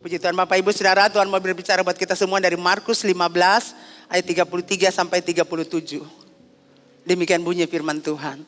Puji Tuhan Bapak Ibu Saudara, Tuhan mau berbicara buat kita semua dari Markus 15 ayat 33 sampai 37. Demikian bunyi firman Tuhan.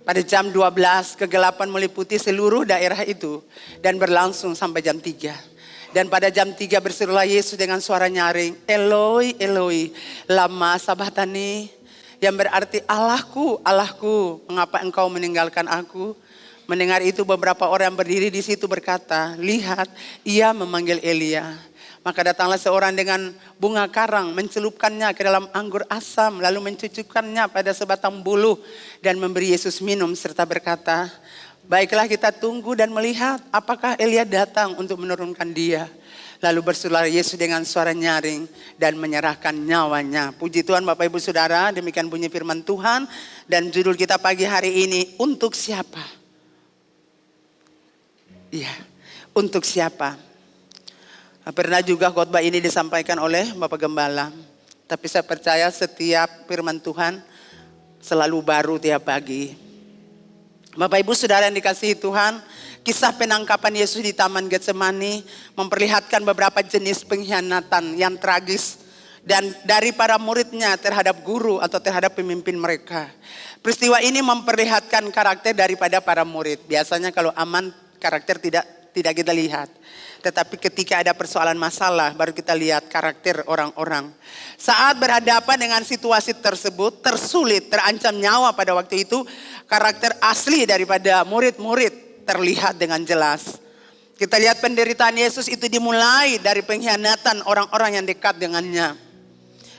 Pada jam 12 kegelapan meliputi seluruh daerah itu dan berlangsung sampai jam 3. Dan pada jam 3 berserulah Yesus dengan suara nyaring, Eloi, Eloi, lama sabachthani, yang berarti Allahku, Allahku, mengapa engkau meninggalkan aku? Mendengar itu beberapa orang yang berdiri di situ berkata, lihat, ia memanggil Elia. Maka datanglah seorang dengan bunga karang, mencelupkannya ke dalam anggur asam, lalu mencucukkannya pada sebatang buluh dan memberi Yesus minum serta berkata, baiklah kita tunggu dan melihat apakah Elia datang untuk menurunkan dia. Lalu bersuara Yesus dengan suara nyaring dan menyerahkan nyawanya. Puji Tuhan Bapak Ibu Saudara, demikian bunyi firman Tuhan. Dan judul kita pagi hari ini, untuk siapa? Iya, untuk siapa? Pernah juga khotbah ini disampaikan oleh Bapak Gembala. Tapi saya percaya setiap firman Tuhan selalu baru tiap pagi. Bapak Ibu Saudara yang dikasihi Tuhan, kisah penangkapan Yesus di Taman Getsemani memperlihatkan beberapa jenis pengkhianatan yang tragis dan dari para muridnya terhadap guru atau terhadap pemimpin mereka. Peristiwa ini memperlihatkan karakter daripada para murid. Biasanya kalau aman karakter tidak kita lihat. Tetapi ketika ada persoalan masalah baru kita lihat karakter orang-orang. Saat berhadapan dengan situasi tersebut tersulit, terancam nyawa pada waktu itu, karakter asli daripada murid-murid terlihat dengan jelas. Kita lihat penderitaan Yesus itu dimulai dari pengkhianatan orang-orang yang dekat dengannya.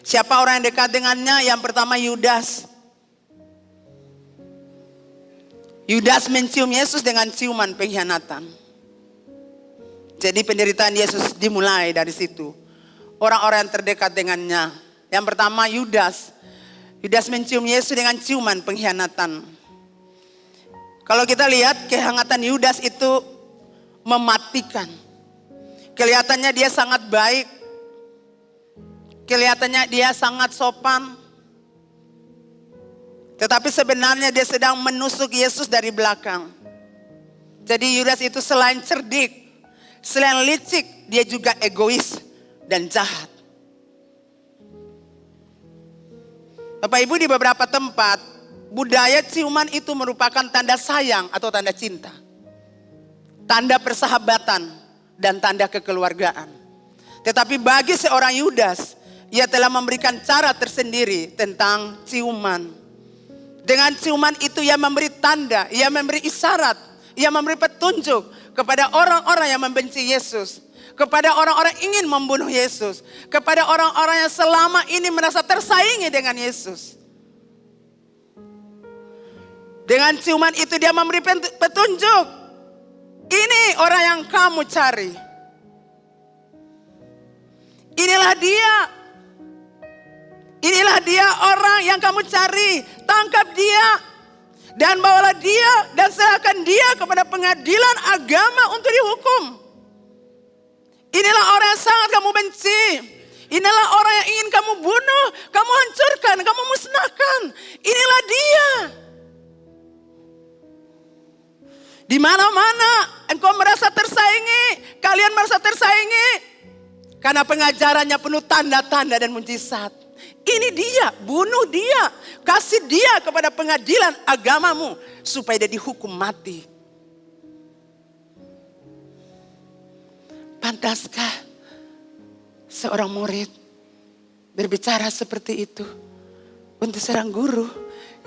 Siapa orang yang dekat dengannya? Yang pertama Yudas. Yudas mencium Yesus dengan ciuman pengkhianatan. Jadi penderitaan Yesus dimulai dari situ. Orang-orang yang terdekat dengannya. Yang pertama Yudas. Yudas mencium Yesus dengan ciuman pengkhianatan. Kalau kita lihat kehangatan Yudas itu mematikan. Kelihatannya dia sangat baik. Kelihatannya dia sangat sopan. Tetapi sebenarnya dia sedang menusuk Yesus dari belakang. Jadi Yudas itu selain cerdik, selain licik, dia juga egois dan jahat. Bapak Ibu, di beberapa tempat, budaya ciuman itu merupakan tanda sayang atau tanda cinta. Tanda persahabatan dan tanda kekeluargaan. Tetapi bagi seorang Yudas, ia telah memberikan cara tersendiri tentang ciuman. Dengan ciuman itu ia memberi tanda, ia memberi isyarat, ia memberi petunjuk kepada orang-orang yang membenci Yesus. Kepada orang-orang ingin membunuh Yesus. Kepada orang-orang yang selama ini merasa tersaingi dengan Yesus. Dengan ciuman itu dia memberi petunjuk. Ini orang yang kamu cari. Inilah dia. Inilah dia orang yang kamu cari. Tangkap dia. Dan bawalah dia dan serahkan dia kepada pengadilan agama untuk dihukum. Inilah orang yang sangat kamu benci. Inilah orang yang ingin kamu bunuh. Kamu hancurkan, kamu musnahkan. Inilah dia. Di mana-mana engkau merasa tersaingi. Kalian merasa tersaingi. Karena pengajarannya penuh tanda-tanda dan mujizat. Ini dia, bunuh dia, kasih dia kepada pengadilan agamamu supaya dia dihukum mati. Pantaskah seorang murid berbicara seperti itu untuk seorang guru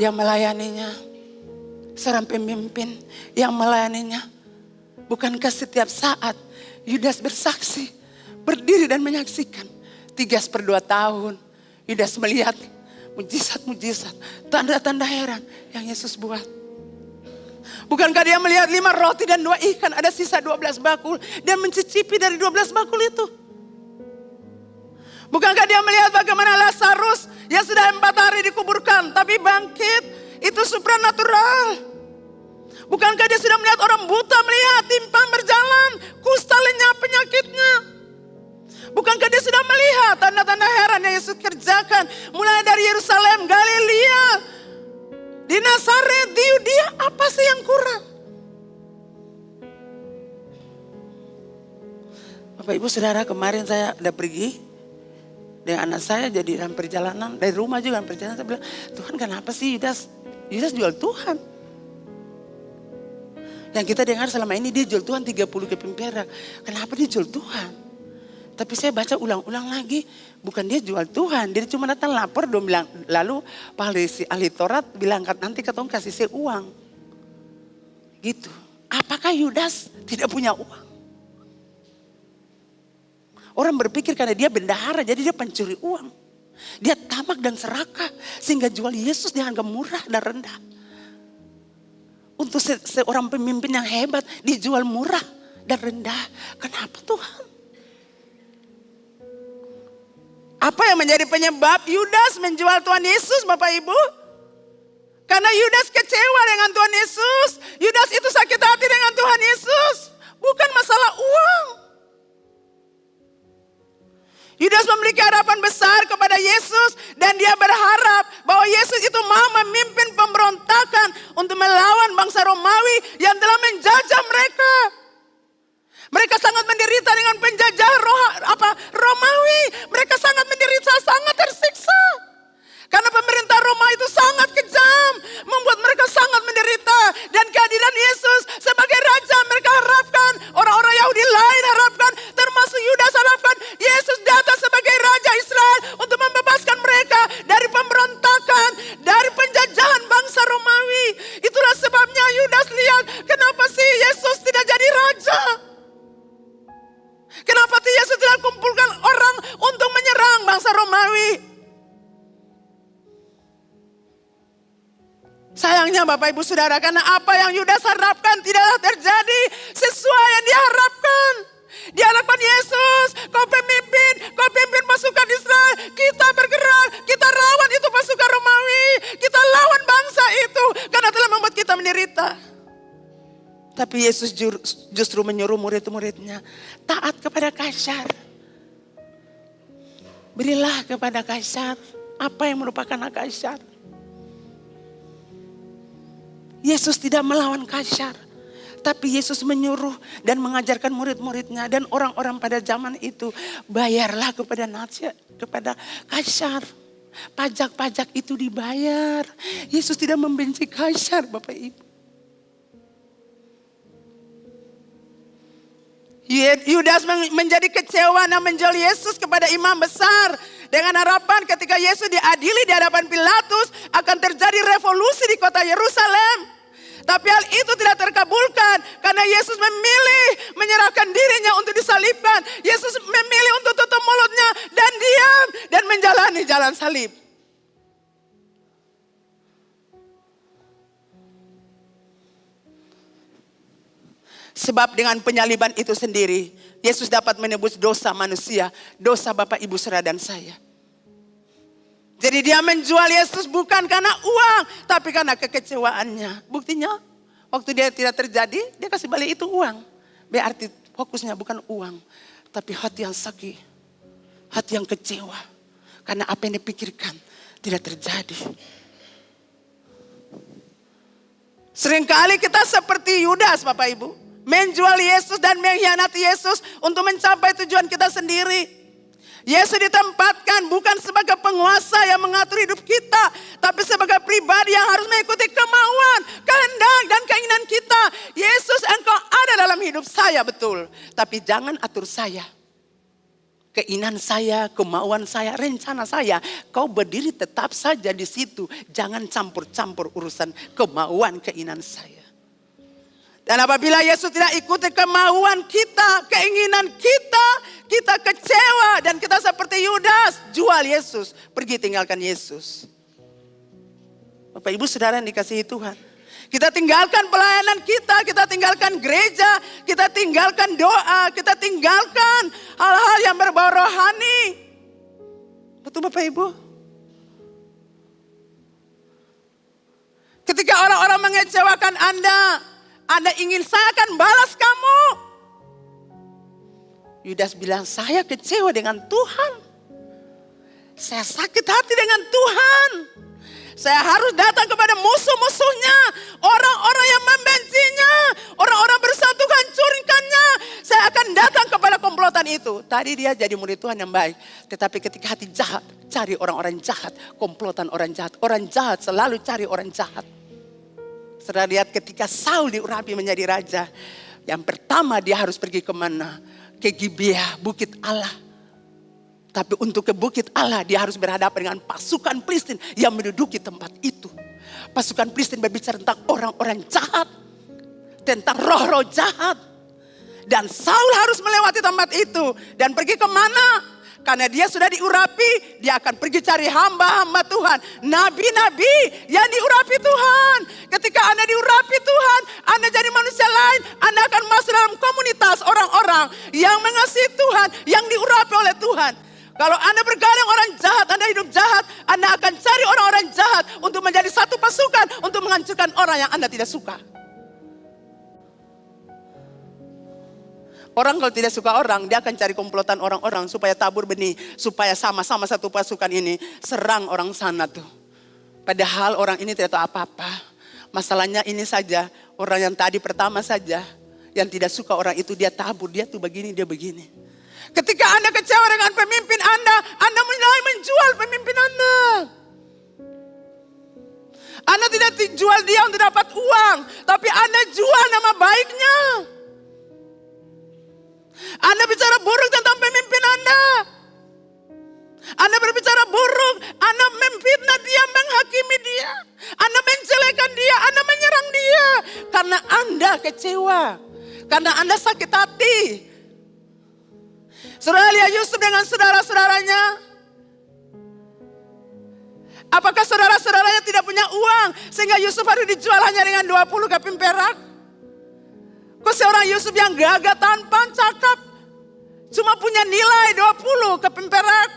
yang melayaninya, seorang pemimpin yang melayaninya? Bukankah setiap saat Yudas bersaksi, berdiri dan menyaksikan 3/2 tahun? Yudas melihat mujizat-mujizat, tanda-tanda heran yang Yesus buat. Bukankah dia melihat 5 roti dan 2 ikan, ada sisa 12 bakul. Dia mencicipi dari 12 bakul itu. Bukankah dia melihat bagaimana Lazarus yang sudah 4 hari dikuburkan, tapi bangkit, itu supranatural. Bukankah dia sudah melihat orang buta melihat, timpang berjalan, kusta lenyap penyakitnya. Bukankah dia sudah melihat tanda-tanda heran yang Yesus kerjakan. Mulai dari Yerusalem, Galilea, di Nazaret, di Yudea, apa sih yang kurang? Bapak Ibu Saudara, kemarin saya udah pergi dengan anak saya jadi dalam perjalanan. Dari rumah juga dalam perjalanan saya bilang, Tuhan kenapa sih Yudas jual Tuhan? Yang kita dengar selama ini dia jual Tuhan 30 keping perak. Kenapa dia jual Tuhan? Tapi saya baca ulang-ulang lagi, bukan dia jual Tuhan. Dia cuma datang lapor, dia bilang, lalu Pak ahli Taurat bilang, nanti katong kasih saya uang. Gitu. Apakah Yudas tidak punya uang? Orang berpikir karena dia bendahara, jadi dia pencuri uang. Dia tamak dan serakah, sehingga jual Yesus di harga murah dan rendah. Untuk seorang pemimpin yang hebat, dijual murah dan rendah. Kenapa Tuhan? Apa yang menjadi penyebab Yudas menjual Tuhan Yesus, Bapak Ibu? Karena Yudas kecewa dengan Tuhan Yesus. Yudas itu sakit hati dengan Tuhan Yesus. Bukan masalah uang. Yudas memiliki harapan besar kepada Yesus. Dan dia berharap bahwa Yesus itu mau memimpin pemberontakan untuk melawan bangsa Romawi yang telah menjajah mereka. Mereka sangat menderita dengan penjajahan Romawi. Mereka sangat menderita, sangat tersiksa. Karena pemerintah Roma itu sangat kejam. Membuat mereka sangat menderita. Dan kehadiran Yesus sebagai raja mereka harapkan. Orang-orang Yahudi lain harapkan. Termasuk Yudas harapkan. Yesus datang sebagai raja Israel. Untuk membebaskan mereka dari pemberontakan. Dari penjajahan bangsa Romawi. Itulah sebabnya Yudas lihat. Kenapa sih Yesus tidak jadi raja? Kenapa Yesus tidak kumpulkan orang untuk menyerang bangsa Romawi? Sayangnya Bapak Ibu Saudara, karena apa yang Yudas harapkan tidaklah terjadi sesuai yang dia harapkan. Dia harapkan Yesus, kau pimpin pasukan Israel. Kita bergerak, kita lawan itu pasukan Romawi. Kita lawan bangsa itu karena telah membuat kita menderita. Tapi Yesus justru menyuruh murid-muridnya taat kepada Kaisar. Berilah kepada Kaisar apa yang merupakan hak Kaisar. Yesus tidak melawan Kaisar. Tapi Yesus menyuruh dan mengajarkan murid-muridnya dan orang-orang pada zaman itu. Bayarlah kepada Kaisar. Pajak-pajak itu dibayar. Yesus tidak membenci Kaisar, Bapak Ibu. Yudas menjadi kecewa dan menjual Yesus kepada imam besar. Dengan harapan ketika Yesus diadili di hadapan Pilatus akan terjadi revolusi di kota Yerusalem. Tapi hal itu tidak terkabulkan karena Yesus memilih menyerahkan dirinya untuk disalibkan. Yesus memilih untuk tutup mulutnya dan diam dan menjalani jalan salib. Sebab dengan penyaliban itu sendiri, Yesus dapat menebus dosa manusia, dosa Bapak, Ibu, Saudara dan saya. Jadi dia menjual Yesus bukan karena uang, tapi karena kekecewaannya. Buktinya, waktu dia tidak terjadi, dia kasih balik itu uang. Berarti fokusnya bukan uang, tapi hati yang sakit, hati yang kecewa. Karena apa yang dipikirkan tidak terjadi. Seringkali kita seperti Yudas, Bapak Ibu. Menjual Yesus dan mengkhianati Yesus untuk mencapai tujuan kita sendiri. Yesus ditempatkan bukan sebagai penguasa yang mengatur hidup kita. Tapi sebagai pribadi yang harus mengikuti kemauan, kehendak dan keinginan kita. Yesus, engkau ada dalam hidup saya, betul. Tapi jangan atur saya. Keinginan saya, kemauan saya, rencana saya. Kau berdiri tetap saja di situ. Jangan campur-campur urusan kemauan, keinginan saya. Dan apabila Yesus tidak ikuti kemauan kita, keinginan kita, kita kecewa dan kita seperti Yudas, jual Yesus, pergi tinggalkan Yesus. Bapak, Ibu, Saudara yang dikasihi Tuhan. Kita tinggalkan pelayanan kita tinggalkan gereja, kita tinggalkan doa, kita tinggalkan hal-hal yang berbau rohani. Betul Bapak Ibu? Ketika orang-orang mengecewakan Anda ingin saya akan balas kamu. Yudas bilang, saya kecewa dengan Tuhan. Saya sakit hati dengan Tuhan. Saya harus datang kepada musuh-musuhnya. Orang-orang yang membencinya. Orang-orang bersatu hancurkannya. Saya akan datang kepada komplotan kekuatan itu. Tadi dia jadi murid Tuhan yang baik. Tetapi ketika hati jahat, cari orang-orang jahat. Komplotan orang jahat. Orang jahat selalu cari orang jahat. Saudara lihat ketika Saul diurapi menjadi raja. Yang pertama dia harus pergi kemana? Ke Gibeah, bukit Allah. Tapi untuk ke bukit Allah dia harus berhadapan dengan pasukan Filistin yang menduduki tempat itu. Pasukan Filistin berbicara tentang orang-orang jahat. Tentang roh-roh jahat. Dan Saul harus melewati tempat itu. Dan pergi kemana? Karena dia sudah diurapi, dia akan pergi cari hamba-hamba Tuhan. Nabi-nabi yang diurapi Tuhan. Ketika Anda diurapi Tuhan, Anda jadi manusia lain. Anda akan masuk dalam komunitas orang-orang yang mengasihi Tuhan, yang diurapi oleh Tuhan. Kalau Anda bergadang orang jahat, Anda hidup jahat, Anda akan cari orang-orang jahat untuk menjadi satu pasukan untuk menghancurkan orang yang Anda tidak suka. Orang kalau tidak suka orang, dia akan cari komplotan orang-orang supaya tabur benih, supaya sama-sama satu pasukan ini serang orang sana tuh. Padahal orang ini tidak tahu apa-apa. Masalahnya ini saja, orang yang tadi pertama saja, yang tidak suka orang itu dia tabur, dia tuh begini, dia begini. Ketika Anda kecewa dengan pemimpin Anda mulai menjual pemimpin Anda. Anda tidak jual dia untuk dapat uang, tapi Anda jual nama baiknya. Anda bicara buruk tentang pemimpin Anda. Anda berbicara buruk, Anda memfitnah dia, menghakimi dia. Anda menjelekan dia, Anda menyerang dia. Karena Anda kecewa. Karena Anda sakit hati. Saudara lihat Yusuf dengan saudara-saudaranya. Apakah saudara-saudaranya tidak punya uang sehingga Yusuf harus dijual hanya dengan 20 keping perak? Kok seorang Yusuf yang gagah, tampan, cakap, cuma punya nilai 20 keping perak.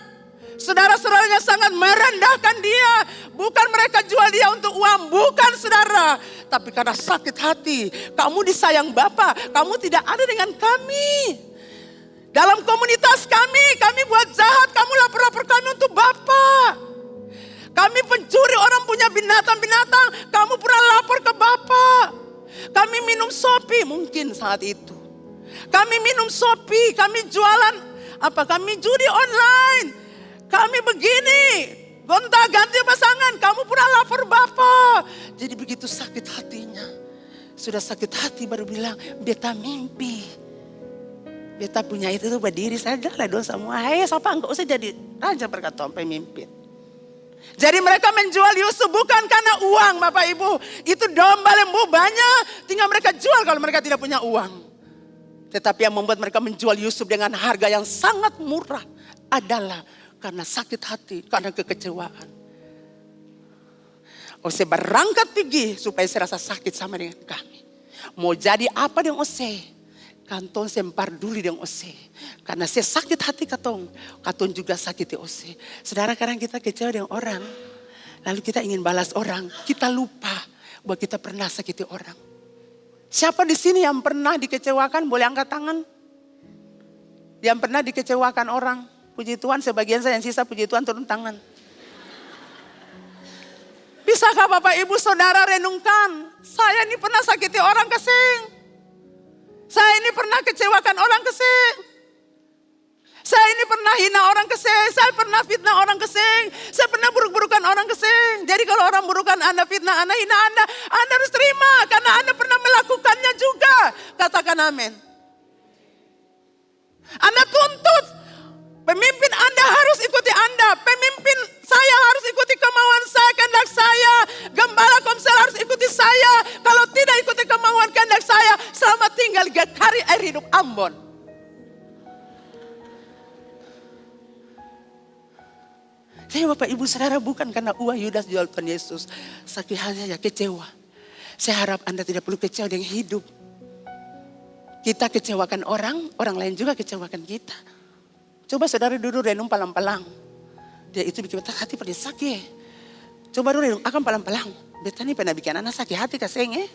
Saudara-saudaranya sangat merendahkan dia. Bukan mereka jual dia untuk uang, bukan saudara. Tapi karena sakit hati, kamu disayang Bapa, kamu tidak ada dengan kami. Dalam komunitas kami buat jahat, kamu lapor-lapor kami untuk Bapa. Kami pencuri, orang punya binatang-binatang, kamu pernah lapor ke Bapa. Kami minum Shopee mungkin saat itu. Kami minum Shopee, kami jualan kami judi online. Kami begini, gonta-ganti pasangan, kamu pernah lapor Bapak. Jadi begitu sakit hatinya. Sudah sakit hati baru bilang, beta mimpi. Beta punya itu tuh berdiri, saya dah dong semua. Hei, siapa enggak usah jadi raja berkata pemimpin. Jadi mereka menjual Yusuf bukan karena uang Bapak Ibu. Itu domba lembu banyak. Tinggal mereka jual kalau mereka tidak punya uang. Tetapi yang membuat mereka menjual Yusuf dengan harga yang sangat murah adalah karena sakit hati, karena kekecewaan. Ose berangkat pergi supaya saya rasa sakit sama dengan kami. Mau jadi apa dengan Ose? Kantong sempar dulu dengan Ose. Karena saya sakit hati katong juga sakiti Ose. Saudara, kadang kita kecewa dengan orang. Lalu kita ingin balas orang. Kita lupa bahwa kita pernah sakiti orang. Siapa di sini yang pernah dikecewakan? Boleh angkat tangan. Yang pernah dikecewakan orang. Puji Tuhan, sebagian saya yang sisa puji Tuhan turun tangan. Bisakah Bapak Ibu Saudara renungkan? Saya ini pernah sakiti orang kesing. Saya ini pernah kecewakan orang kesing. Saya ini pernah hina orang kesing. Saya pernah fitnah orang kesing. Saya pernah buruk-burukan orang kesing. Jadi kalau orang burukan Anda, fitnah Anda, hina Anda harus terima. Karena Anda pernah melakukannya juga. Katakan amin. Anda tuntut. Pemimpin Anda harus ikuti Anda. Pemimpin saya harus ikuti kemauan saya, kehendak saya. Gembala Komsel harus ikuti saya. Kalau tidak ikuti kemauan kehendak saya, selamat tinggal di Kari Air Hidup Ambon. Saya Bapak Ibu Saudara bukan karena uang Yudas jual Tuhan Yesus. Sakit hati saya kecewa. Saya harap Anda tidak perlu kecewa dengan hidup. Kita kecewakan orang, orang lain juga kecewakan kita. Coba saudara duduk renung palang-palang. Dia itu bikin beta hati pada sakit. Coba dulu renung, akan palang-palang. Beta ini pernah bikin anak sakit hati kasengnya.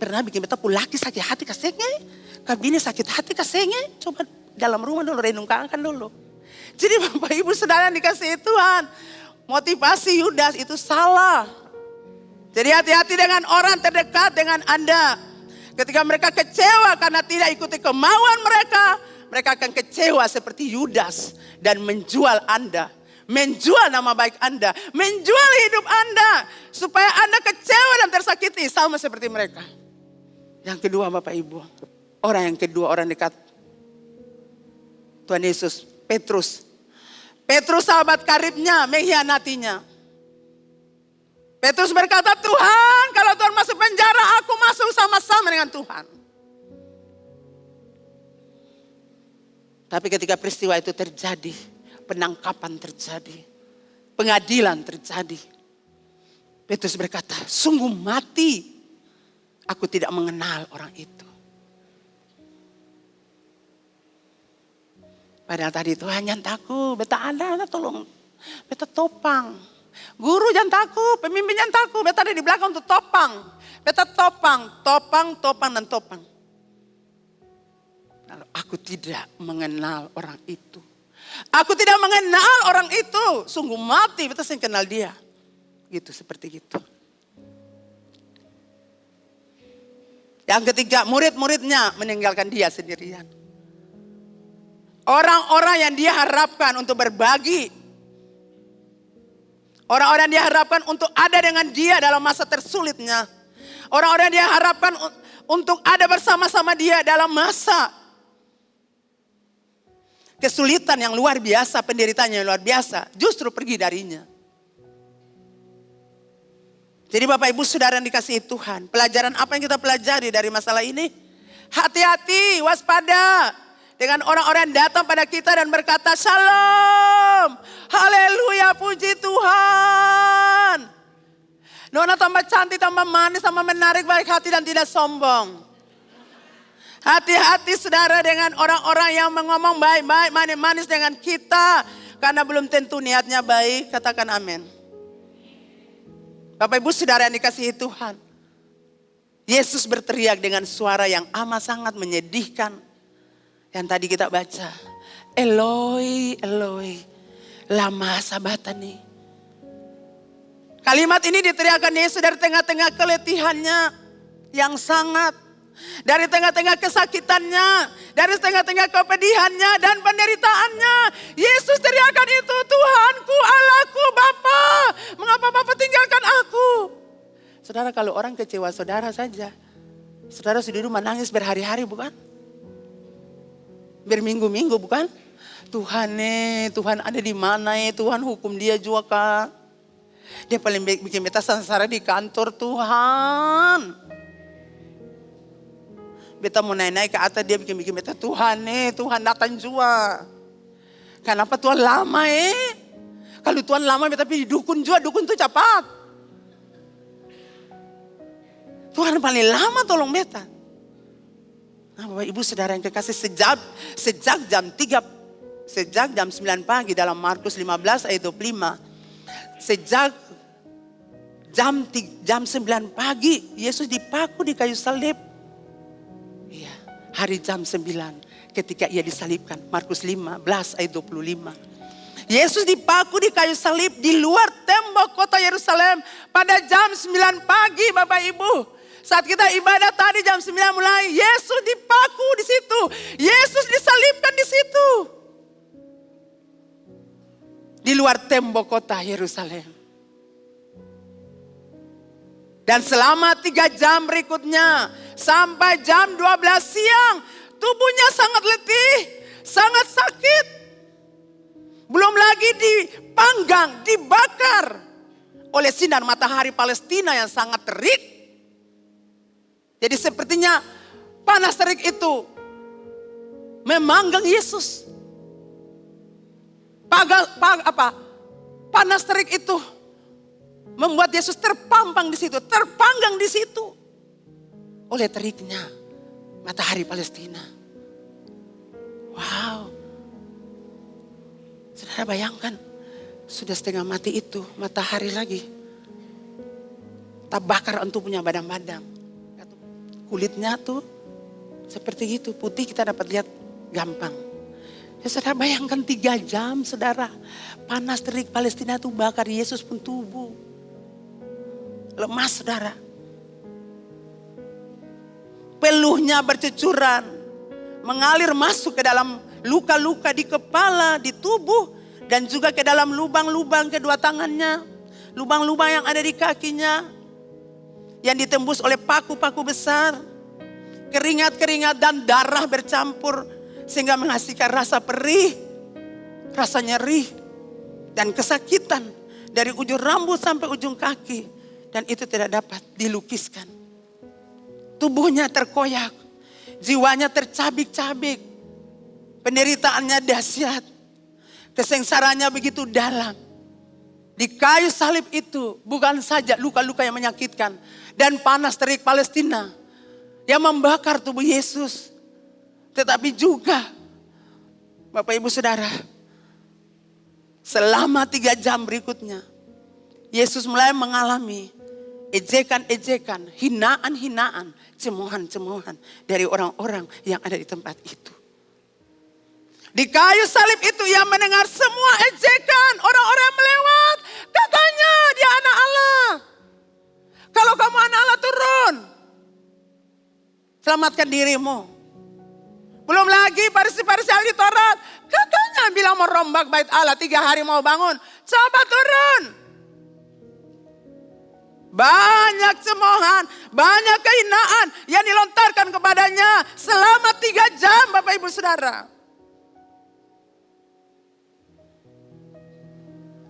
Pernah bikin beta pulaki sakit hati kasengnya. Kabini sakit hati kasengnya. Coba dalam rumah dulu renungkan dulu. Jadi Bapak Ibu Saudara yang dikasihi Tuhan. Motivasi Yudas itu salah. Jadi hati-hati dengan orang terdekat dengan Anda. Ketika mereka kecewa karena tidak ikuti kemauan mereka. mereka akan kecewa seperti Yudas dan menjual Anda. Menjual nama baik Anda, menjual hidup Anda supaya Anda kecewa dan tersakiti sama seperti mereka. Yang kedua Bapak Ibu, orang yang kedua, orang dekat Tuhan Yesus, Petrus. Petrus sahabat karibnya mengkhianatinya. Petrus berkata, Tuhan kalau Tuhan masuk penjara, aku masuk sama-sama dengan Tuhan. Tapi ketika peristiwa itu terjadi, penangkapan terjadi, pengadilan terjadi, Petrus berkata, sungguh mati, aku tidak mengenal orang itu. Padahal tadi Tuhan jangan takut, beta ada, tolong, beta topang. Guru jangan takut, pemimpin jangan takut, beta ada di belakang untuk topang. Beta topang, dan topang. Lalu aku tidak mengenal orang itu. Aku tidak mengenal orang itu, sungguh mati, beta sering kenal dia. Gitu, seperti gitu. Yang ketiga, murid-muridnya meninggalkan dia sendirian. Orang-orang yang dia harapkan untuk berbagi. Orang-orang yang dia harapkan untuk ada dengan dia dalam masa tersulitnya. Orang-orang yang dia harapkan untuk ada bersama-sama dia dalam masa kesulitan yang luar biasa, penderitaan yang luar biasa. Justru pergi darinya. Jadi Bapak Ibu Saudara yang dikasihi Tuhan. Pelajaran apa yang kita pelajari dari masalah ini? Hati-hati, waspada. Dengan orang-orang yang datang pada kita dan berkata, Shalom, haleluya, puji Tuhan. Nona tambah cantik, tambah manis, tambah menarik, baik hati dan tidak sombong. Hati-hati saudara dengan orang-orang yang mengomong baik-baik, manis-manis dengan kita. Karena belum tentu niatnya baik, katakan amin. Bapak Ibu Saudara yang dikasihi Tuhan. Yesus berteriak dengan suara yang amat sangat menyedihkan. Yang tadi kita baca, Eloi, Eloi, lama sabatani. Kalimat ini diteriakkan Yesus dari tengah-tengah keletihannya yang sangat. Dari tengah-tengah kesakitannya, dari tengah-tengah kepedihannya dan penderitaannya. Yesus teriakkan itu, Tuhanku, Allahku, Bapa, mengapa Bapa tinggalkan aku? Saudara, kalau orang kecewa saudara saja, saudara sudah menangis berhari-hari bukan? Berminggu-minggu bukan? Tuhan Tuhan ada di mana Tuhan hukum dia juga Kak. Dia paling bikin beta sengsara di kantor Tuhan. Beta mau naik-naik ke atas dia bikin beta Tuhan Tuhan datang juga. Kenapa Tuhan lama Kalau Tuhan lama beta pergi dukun juga, dukun tuh cepat. Tuhan paling lama tolong beta. Nah, Bapak Ibu Saudara yang kekasih, sejak jam 9 pagi dalam Markus 15 ayat 25. Sejak jam 9 pagi Yesus dipaku di kayu salib. Iya, hari jam 9 ketika ia disalibkan. Markus 15 ayat 25. Yesus dipaku di kayu salib di luar tembok kota Yerusalem pada jam 9 pagi Bapak Ibu. Saat kita ibadah tadi jam 9 mulai, Yesus dipaku di situ. Yesus disalibkan di situ. Di luar tembok kota Yerusalem. Dan selama 3 jam berikutnya, sampai jam 12 siang, tubuhnya sangat letih, sangat sakit. Belum lagi dipanggang, dibakar oleh sinar matahari Palestina yang sangat terik. Jadi sepertinya panas terik itu memanggang Yesus. Panas terik itu membuat Yesus terpampang di situ, terpanggang di situ oleh teriknya matahari Palestina. Wow. Saudara bayangkan, sudah setengah mati itu matahari lagi. Tak bakar untuk punya badang-badang. Kulitnya tuh seperti itu, putih kita dapat lihat gampang. Ya saudara bayangkan 3 jam saudara. Panas terik Palestina tuh bakar Yesus pun tubuh. Lemas saudara. Peluhnya bercucuran. mengalir masuk ke dalam luka-luka di kepala, di tubuh, dan juga ke dalam lubang-lubang kedua tangannya, lubang-lubang yang ada di kakinya, yang ditembus oleh paku-paku besar, keringat-keringat dan darah bercampur, sehingga menghasilkan rasa perih, rasa nyeri, dan kesakitan dari ujung rambut sampai ujung kaki. Dan itu tidak dapat dilukiskan. Tubuhnya terkoyak, jiwanya tercabik-cabik, penderitaannya dahsyat, kesengsaraannya begitu dalam. Di kayu salib itu bukan saja luka-luka yang menyakitkan dan panas terik Palestina yang membakar tubuh Yesus, tetapi juga Bapak Ibu Saudara, selama 3 jam berikutnya Yesus mulai mengalami ejekan-ejekan, hinaan-hinaan, cemohan-cemohan dari orang-orang yang ada di tempat itu. Di kayu salib itu ia mendengar semua ejekan orang-orang yang melewat. Katanya dia anak Allah. Kalau kamu anak Allah, turun. Selamatkan dirimu. Belum lagi Farisi-Farisi ahli Taurat. Katanya bilang mau rombak bait Allah, 3 hari mau bangun. Coba turun. Banyak cemohan, banyak kehinaan yang dilontarkan kepadanya selama 3 jam Bapak Ibu Saudara.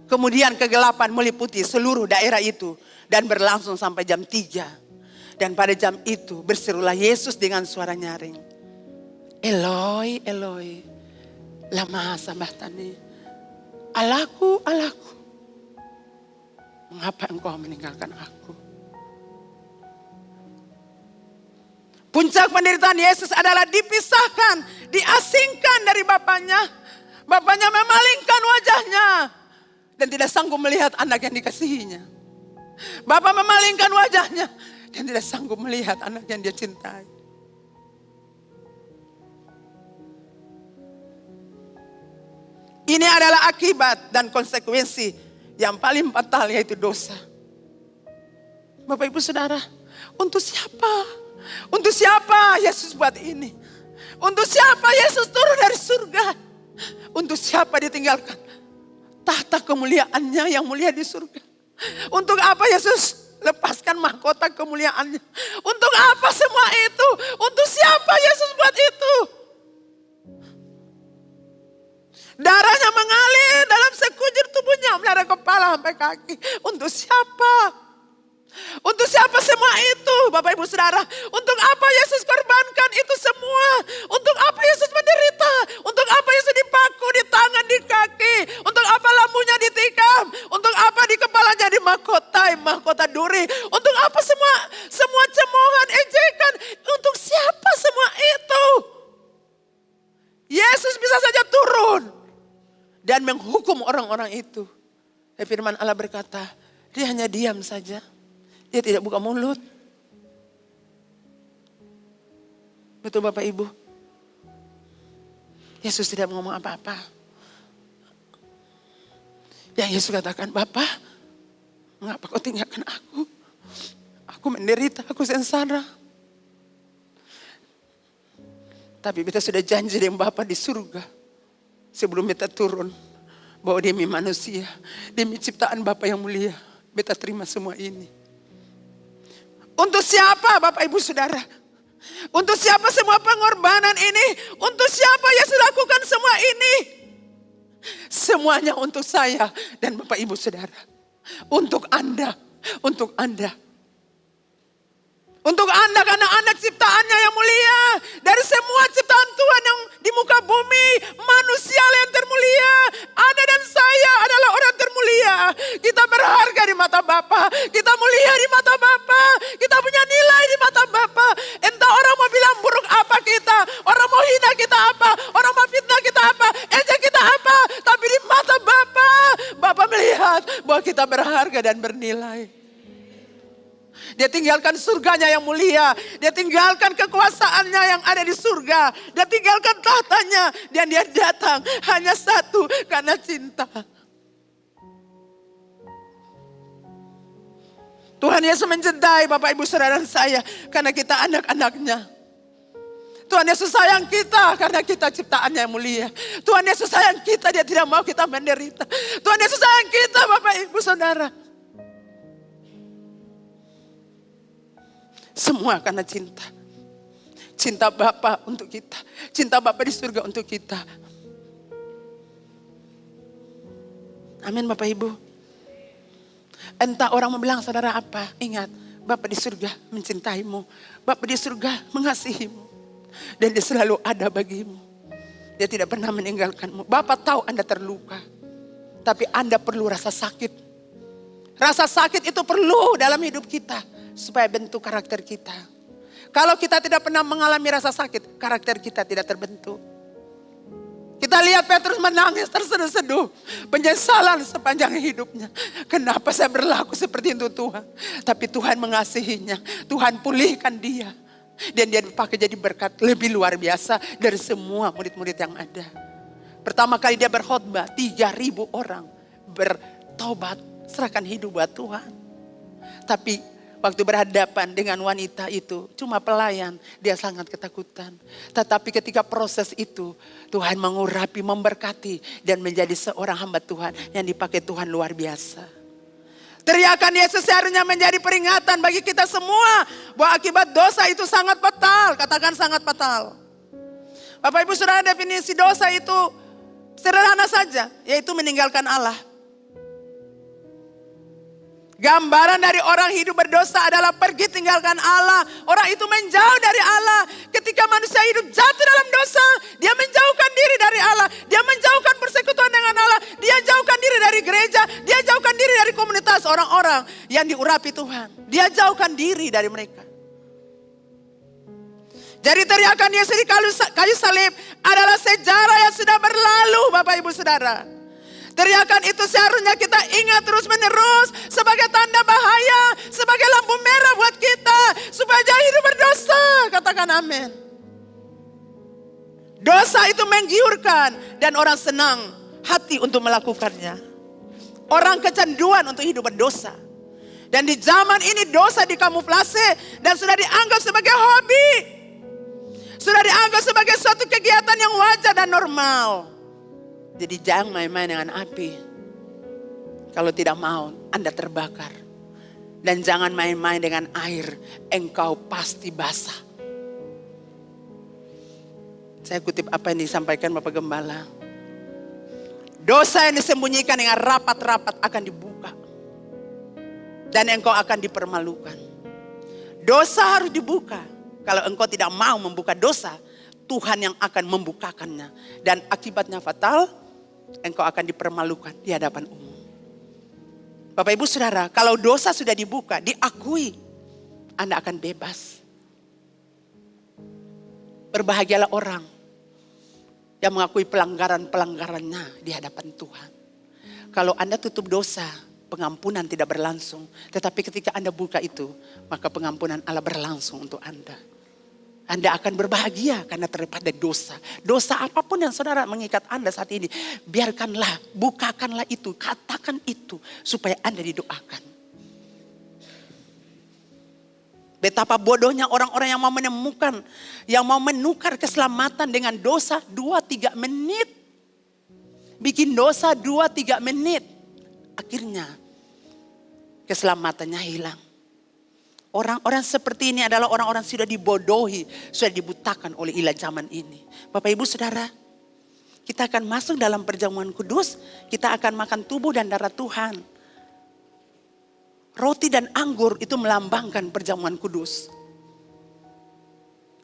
Kemudian kegelapan meliputi seluruh daerah itu dan berlangsung sampai jam 3. Dan pada jam itu berserulah Yesus dengan suara nyaring. Eloi, Eloi, lama sabachthani. Allahku, Allahku, mengapa engkau meninggalkan aku? Puncak penderitaan Yesus adalah dipisahkan, diasingkan dari Bapaknya. Bapaknya memalingkan wajahnya dan tidak sanggup melihat anak yang dikasihinya. Bapa memalingkan wajahnya dan tidak sanggup melihat anak yang dia cintai. Ini adalah akibat dan konsekuensi yang paling fatal, yaitu dosa. Bapak Ibu Saudara, untuk siapa? Untuk siapa Yesus buat ini? Untuk siapa Yesus turun dari surga? Untuk siapa ditinggalkan tahta kemuliaannya yang mulia di surga? Untuk apa Yesus lepaskan mahkota kemuliaannya? Untuk apa semua itu? Untuk siapa Yesus buat itu? Darahnya mengalir dalam sekujur tubuhnya, dari kepala sampai kaki. Untuk siapa? Untuk siapa semua itu Bapak Ibu Saudara? Untuk apa Yesus korbankan itu semua? Untuk apa Yesus menderita? Untuk apa Yesus dipaku di tangan, di kaki? Untuk apa lampunya ditikam? Untuk apa di kepalanya dimahkotai, mahkota duri? Untuk apa semua cemohan, ejekan? Untuk siapa semua itu? Yesus bisa saja turun dan menghukum orang-orang itu. Firman Allah berkata, dia hanya diam saja. Dia tidak buka mulut. Betul Bapak Ibu? Yesus tidak ngomong apa-apa. Yang Yesus katakan, Bapa, mengapa kau tinggalkan aku? Aku menderita, aku sengsara. Tapi kita sudah janji dengan Bapa di surga. Sebelum kita turun, bahwa demi manusia, demi ciptaan Bapa yang mulia, kita terima semua ini. Untuk siapa Bapak Ibu Saudara? Untuk siapa semua pengorbanan ini? Untuk siapa Yesus lakukan semua ini? Semuanya untuk saya dan Bapak Ibu Saudara. Untuk Anda, untuk Anda. Untuk Anda karena Anda ciptaannya yang mulia. Dari semua ciptaan Tuhan yang di muka bumi, manusia yang termulia. Anda dan saya adalah orang termulia. Kita berharga di mata Bapa. Kita mulia di mata Bapa. Kita punya nilai di mata Bapa. Entah orang mau bilang buruk apa kita. Orang mau hina kita apa. Orang mau fitnah kita apa. Ejek kita apa. Tapi di mata Bapa, Bapa melihat bahwa kita berharga dan bernilai. Dia tinggalkan surganya yang mulia. Dia tinggalkan kekuasaannya yang ada di surga. Dia tinggalkan tahtanya. Dan dia datang hanya satu, karena cinta. Tuhan Yesus mencintai Bapak Ibu Saudara dan saya. Karena kita anak-anaknya. Tuhan Yesus sayang kita karena kita ciptaannya yang mulia. Tuhan Yesus sayang kita, dia tidak mau kita menderita. Tuhan Yesus sayang kita Bapak Ibu Saudara. Semua karena cinta. Cinta Bapa untuk kita. Cinta Bapa di surga untuk kita. Amin Bapak Ibu. Entah orang mau bilang saudara apa, ingat Bapa di surga mencintaimu. Bapa di surga mengasihimu. Dan dia selalu ada bagimu. Dia tidak pernah meninggalkanmu. Bapa tahu Anda terluka. Tapi Anda perlu rasa sakit. Rasa sakit itu perlu dalam hidup kita. Supaya bentuk karakter kita. Kalau kita tidak pernah mengalami rasa sakit, karakter kita tidak terbentuk. Kita lihat Petrus menangis terseduh-seduh. Penyesalan sepanjang hidupnya. Kenapa saya berlaku seperti itu Tuhan? Tapi Tuhan mengasihinya. Tuhan pulihkan dia. Dan dia dipakai jadi berkat lebih luar biasa dari semua murid-murid yang ada. Pertama kali dia berkhotbah, 3.000 orang bertobat, serahkan hidup buat Tuhan. Tapi waktu berhadapan dengan wanita itu, cuma pelayan, dia sangat ketakutan. Tetapi ketika proses itu, Tuhan mengurapi, memberkati, dan menjadi seorang hamba Tuhan yang dipakai Tuhan luar biasa. Teriakan Yesus seharusnya menjadi peringatan bagi kita semua, bahwa akibat dosa itu sangat fatal. Katakan sangat fatal. Bapak Ibu Saudara, definisi dosa itu sederhana saja, yaitu meninggalkan Allah. Gambaran dari orang hidup berdosa adalah pergi tinggalkan Allah. Orang itu menjauh dari Allah. Ketika manusia hidup jatuh dalam dosa, dia menjauhkan diri dari Allah. Dia menjauhkan persekutuan dengan Allah. Dia jauhkan diri dari gereja. Dia jauhkan diri dari komunitas orang-orang yang diurapi Tuhan. Dia jauhkan diri dari mereka. Jadi teriakan Yesus di kayu salib adalah sejarah yang sudah berlalu Bapak Ibu Saudara. Teriakan itu seharusnya kita ingat terus menerus sebagai tanda bahaya, sebagai lampu merah buat kita supaya jangan hidup berdosa. Katakan amin. Dosa itu menggiurkan dan orang senang hati untuk melakukannya. Orang kecanduan untuk hidup berdosa. Dan di zaman ini dosa dikamuflase dan sudah dianggap sebagai hobi. Sudah dianggap sebagai suatu kegiatan yang wajar dan normal. Jadi jangan main-main dengan api. Kalau tidak mau, Anda terbakar. Dan jangan main-main dengan air, engkau pasti basah. Saya kutip apa yang disampaikan Bapak Gembala. Dosa yang disembunyikan dengan rapat-rapat akan dibuka. Dan engkau akan dipermalukan. Dosa harus dibuka. Kalau engkau tidak mau membuka dosa, Tuhan yang akan membukakannya. Dan akibatnya fatal. Engkau akan dipermalukan di hadapan umum. Bapak Ibu Saudara, kalau dosa sudah dibuka, diakui, Anda akan bebas. Berbahagialah orang yang mengakui pelanggaran-pelanggarannya di hadapan Tuhan. Kalau Anda tutup dosa, pengampunan tidak berlangsung. Tetapi ketika Anda buka itu, maka pengampunan Allah berlangsung untuk Anda. Anda akan berbahagia karena terlepas dari dosa. Dosa apapun yang saudara mengikat Anda saat ini. Biarkanlah, bukakanlah itu, katakan itu. Supaya Anda didoakan. Betapa bodohnya orang-orang yang mau menemukan. Yang mau menukar keselamatan dengan dosa 2-3 menit. Bikin dosa 2-3 menit. Akhirnya keselamatannya hilang. Orang-orang seperti ini adalah orang-orang sudah dibodohi, sudah dibutakan oleh ilah zaman ini. Bapak Ibu Saudara, kita akan masuk dalam perjamuan kudus, kita akan makan tubuh dan darah Tuhan. Roti dan anggur itu melambangkan perjamuan kudus.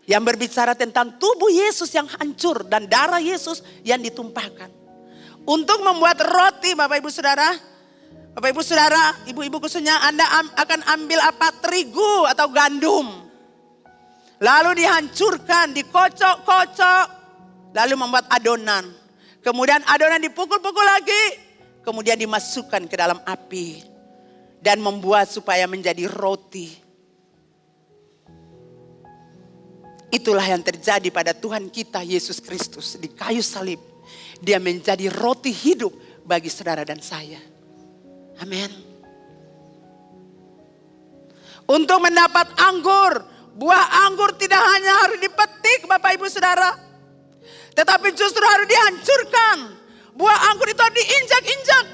Yang berbicara tentang tubuh Yesus yang hancur dan darah Yesus yang ditumpahkan. Untuk membuat roti Bapak Ibu Saudara, Bapak Ibu Saudara, ibu-ibu khususnya Anda akan ambil apa? Terigu atau gandum. Lalu dihancurkan, dikocok-kocok. Lalu membuat adonan. Kemudian adonan dipukul-pukul lagi. Kemudian dimasukkan ke dalam api. Dan membuat supaya menjadi roti. Itulah yang terjadi pada Tuhan kita Yesus Kristus di kayu salib. Dia menjadi roti hidup bagi saudara dan saya. Amin. Untuk mendapat anggur, Buah anggur tidak hanya harus dipetik Bapak Ibu Saudara. Tetapi justru harus dihancurkan. Buah anggur itu harus diinjak-injak.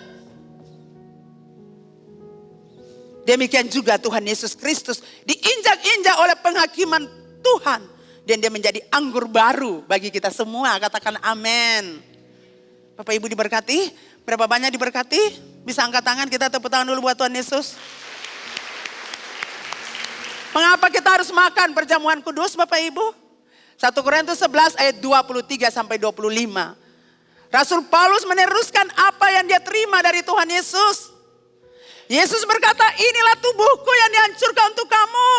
Demikian juga Tuhan Yesus Kristus diinjak-injak oleh penghakiman Tuhan. Dan dia menjadi anggur baru bagi kita semua. Katakan amin. Bapak Ibu diberkati. Berapa banyak diberkati? Bisa angkat tangan, kita tepuk tangan dulu buat Tuhan Yesus. Mengapa kita harus makan perjamuan kudus Bapak Ibu? 1 Korintus 11 ayat 23 sampai 25. Rasul Paulus meneruskan apa yang dia terima dari Tuhan Yesus. Yesus berkata, inilah tubuhku yang dihancurkan untuk kamu.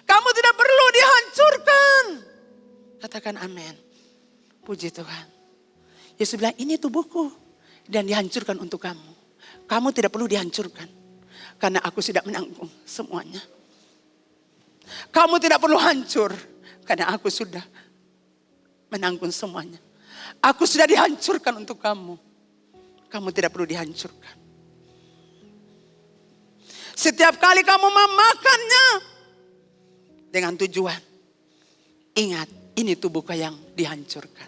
Kamu tidak perlu dihancurkan. Katakan amin. Puji Tuhan. Yesus bilang, ini tubuhku dan dihancurkan untuk kamu. Kamu tidak perlu dihancurkan. Karena aku sudah menanggung semuanya. Kamu tidak perlu hancur. Karena aku sudah menanggung semuanya. Aku sudah dihancurkan untuk kamu. Kamu tidak perlu dihancurkan. Setiap kali kamu memakannya. Dengan tujuan. Ingat, ini tubuhku yang dihancurkan.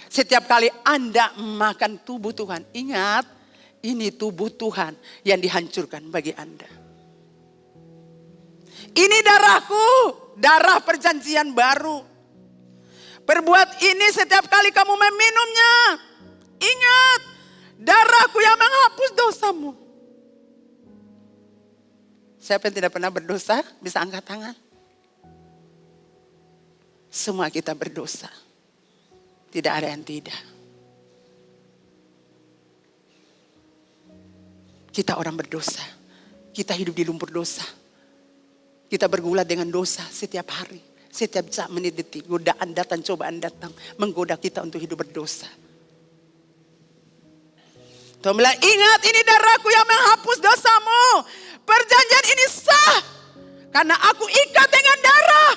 Setiap kali Anda makan tubuh Tuhan. Ingat, ini tubuh Tuhan yang dihancurkan bagi Anda. Ini darahku, darah perjanjian baru. Perbuat ini setiap kali kamu meminumnya. Ingat, darahku yang menghapus dosamu. Siapa yang tidak pernah berdosa, bisa angkat tangan. Semua kita berdosa. Tidak ada yang tidak. Kita orang berdosa. Kita hidup di lumpur dosa. Kita bergulat dengan dosa setiap hari. Setiap jam, menit, detik. Godaan datang, cobaan datang. Menggoda kita untuk hidup berdosa. Tuhan bilang, ingat ini darahku yang menghapus dosamu. Perjanjian ini sah. Karena aku ikat dengan darah.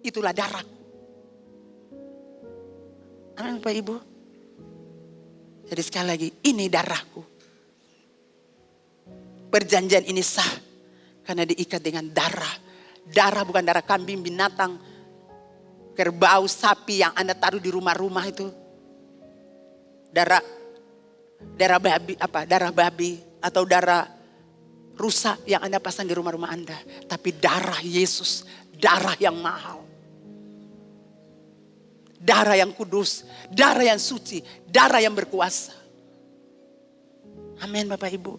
Itulah darahku. Amin Bapak Ibu. Jadi sekali lagi, ini darahku. Perjanjian ini sah. Karena diikat dengan darah. Darah bukan darah kambing, binatang, kerbau, sapi yang Anda taruh di rumah-rumah itu. Darah babi, darah babi atau darah rusa yang Anda pasang di rumah-rumah Anda. Tapi darah Yesus, darah yang mahal. Darah yang kudus, darah yang suci, darah yang berkuasa. Amin Bapak Ibu.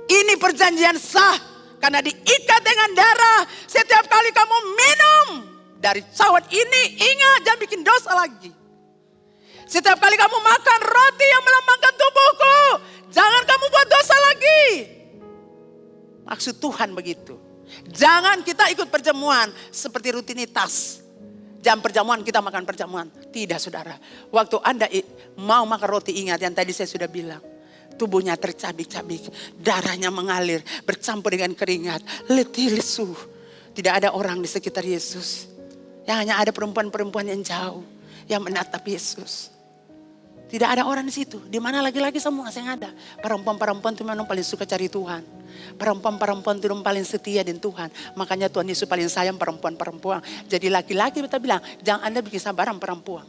Ini perjanjian sah karena diikat dengan darah. Setiap kali kamu minum dari cawan ini, ingat jangan bikin dosa lagi. Setiap kali kamu makan roti yang melambangkan tubuhku, jangan kamu buat dosa lagi. Maksud Tuhan begitu. Jangan kita ikut perjamuan seperti rutinitas. Jam perjamuan kita makan perjamuan. Tidak saudara. Waktu Anda mau makan roti, ingat yang tadi saya sudah bilang. Tubuhnya tercabik-cabik. Darahnya mengalir. Bercampur dengan keringat. Letih lesu. Tidak ada orang di sekitar Yesus. Yang hanya ada perempuan-perempuan yang jauh. Yang menatap Yesus. Tidak ada orang di situ. Di mana lagi-lagi semua yang ada. Perempuan-perempuan itu memang paling suka cari Tuhan. Perempuan-perempuan itu paling setia dengan Tuhan. Makanya Tuhan Yesus paling sayang perempuan-perempuan. Jadi laki-laki kita bilang, jangan Anda bikin sabaran perempuan.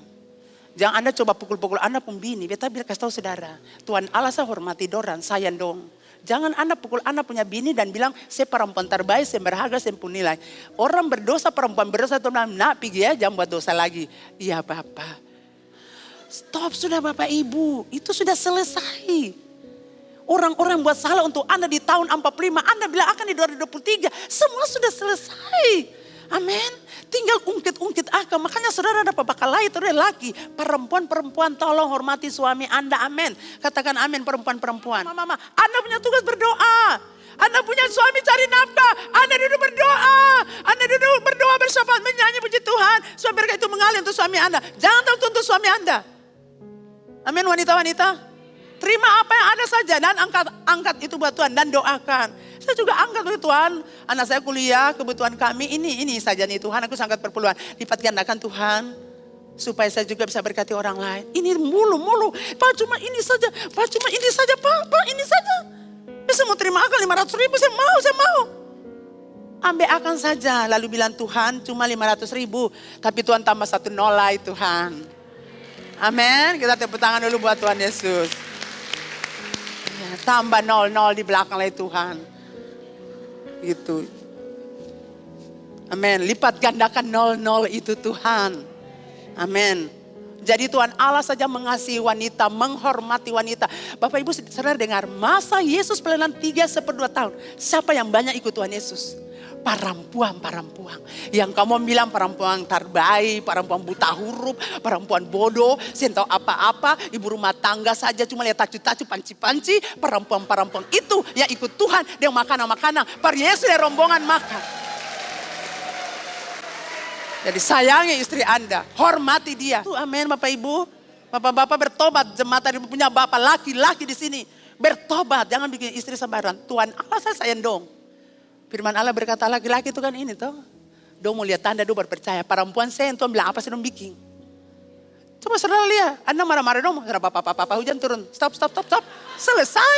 Jangan Anda coba pukul-pukul anak pun bini. Kita bilang kasih tahu saudara. Tuhan Allah saya hormati doran, sayang dong. Jangan Anda pukul anak punya bini dan bilang, saya perempuan terbaik, saya berharga, saya pun nilai. Orang berdosa, perempuan berdosa, Tuhan bilang, nak pergi ya, jangan buat dosa lagi. Iya Bapak. Stop sudah Bapak Ibu, itu sudah selesai. Orang-orang buat salah untuk Anda di tahun 45, Anda bilang akan di 2023, semua sudah selesai. Amin. Tinggal ungkit-ungkit akal. Makanya saudara dapat bakal lain itu laki. Perempuan-perempuan tolong hormati suami Anda. Amin. Katakan amin perempuan-perempuan. Mama, Anda punya tugas berdoa. Anda punya suami cari nafkah. Anda duduk berdoa. Anda duduk berdoa bersyafaat menyanyi puji Tuhan. Suami berkat itu mengalir untuk suami Anda. Jangan tertuntut suami Anda. Amin wanita-wanita. Terima apa yang ada saja dan angkat itu buat Tuhan dan doakan. Saya juga angkat oleh Tuhan. Anak saya kuliah, kebutuhan kami ini saja nih Tuhan. Aku sangat berpeluang. Lipat gandakan Tuhan. Supaya saya juga bisa berkati orang lain. Ini mulu. Pak cuma ini saja. Pak cuma ini saja. Pak ini saja. Saya mau terima akal 500 ribu. Saya mau. Ambil akan saja. Lalu bilang Tuhan cuma 500.000. Tapi Tuhan tambah 1 nol lagi Tuhan. Amin. Kita tepuk tangan dulu buat Tuhan Yesus. Ya, tambah 0 di belakang lagi Tuhan. Gitu. Amin. Lipat gandakan 0 itu Tuhan. Amin. Jadi Tuhan Allah saja mengasihi wanita, menghormati wanita. Bapak Ibu saudara dengar, masa Yesus pelayanan 3/2 tahun. Siapa yang banyak ikut Tuhan Yesus? Perempuan. Yang kamu bilang perempuan terbaik, perempuan buta huruf, perempuan bodoh, saya tahu apa-apa, ibu rumah tangga saja cuma lihat tacu-tacu, panci-panci. Perempuan itu yang ikut Tuhan, dia makanan-makanan. Per Yesus dia rombongan makan. Jadi sayangi istri Anda, hormati dia. Amin Bapak Ibu. Bapak-bapak bertobat, jemaat tadi punya bapak laki-laki di sini. Bertobat, jangan bikin istri sembarangan. Tuhan Allah saya sayang dong. Firman Allah berkata laki-laki itu kan ini toh. Dong mau lihat tanda, dong berpercaya. Perempuan saya Tuhan bilang apa sih dong bikin. Coba saudara lihat, Anda marah-marah dong. Papa hujan turun. Stop. Selesai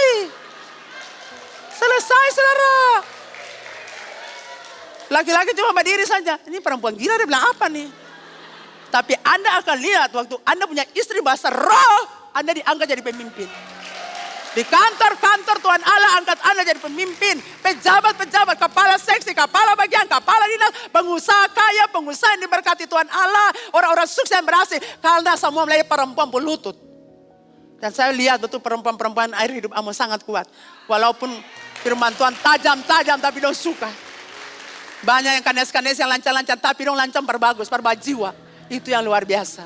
saudara. Laki-laki cuma berdiri saja. Ini perempuan gila dia bilang apa nih. Tapi Anda akan lihat waktu Anda punya istri bahasa roh. Anda diangkat jadi pemimpin. Di kantor-kantor Tuhan Allah angkat Anda jadi pemimpin. Pejabat-pejabat, kepala seksi, kepala bagian, kepala dinas. Pengusaha kaya, pengusaha yang diberkati Tuhan Allah. Orang-orang sukses yang berhasil. Karena semua melihat perempuan berlutut. Dan saya lihat betul perempuan-perempuan air hidup kamu sangat kuat. Walaupun firman Tuhan tajam-tajam tapi dong suka. Banyak yang kanes-kanes yang lancar-lancar tapi dong lancang perbagus, perbajiwa. Itu yang luar biasa.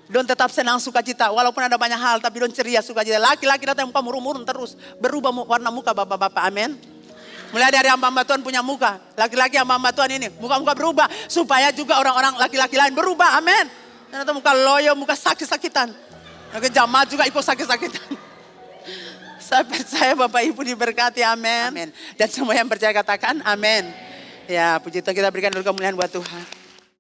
Don tetap senang sukacita. Walaupun ada banyak hal tapi don ceria sukacita. Laki-laki datang muka murung-murung terus. Berubah warna muka bapak-bapak. Amin. Mulai dari hamba Tuhan punya muka. Laki-laki hamba Tuhan ini. Muka-muka berubah. Supaya juga orang-orang laki-laki lain berubah. Amin. Dan atau muka loyo, muka sakit-sakitan. Oke, jamaah juga ikut sakit-sakitan. Saya percaya Bapak Ibu diberkati. Amin. Dan semua yang percaya katakan amin. Ya puji Tuhan, kita berikan dulu kemuliaan buat Tuhan.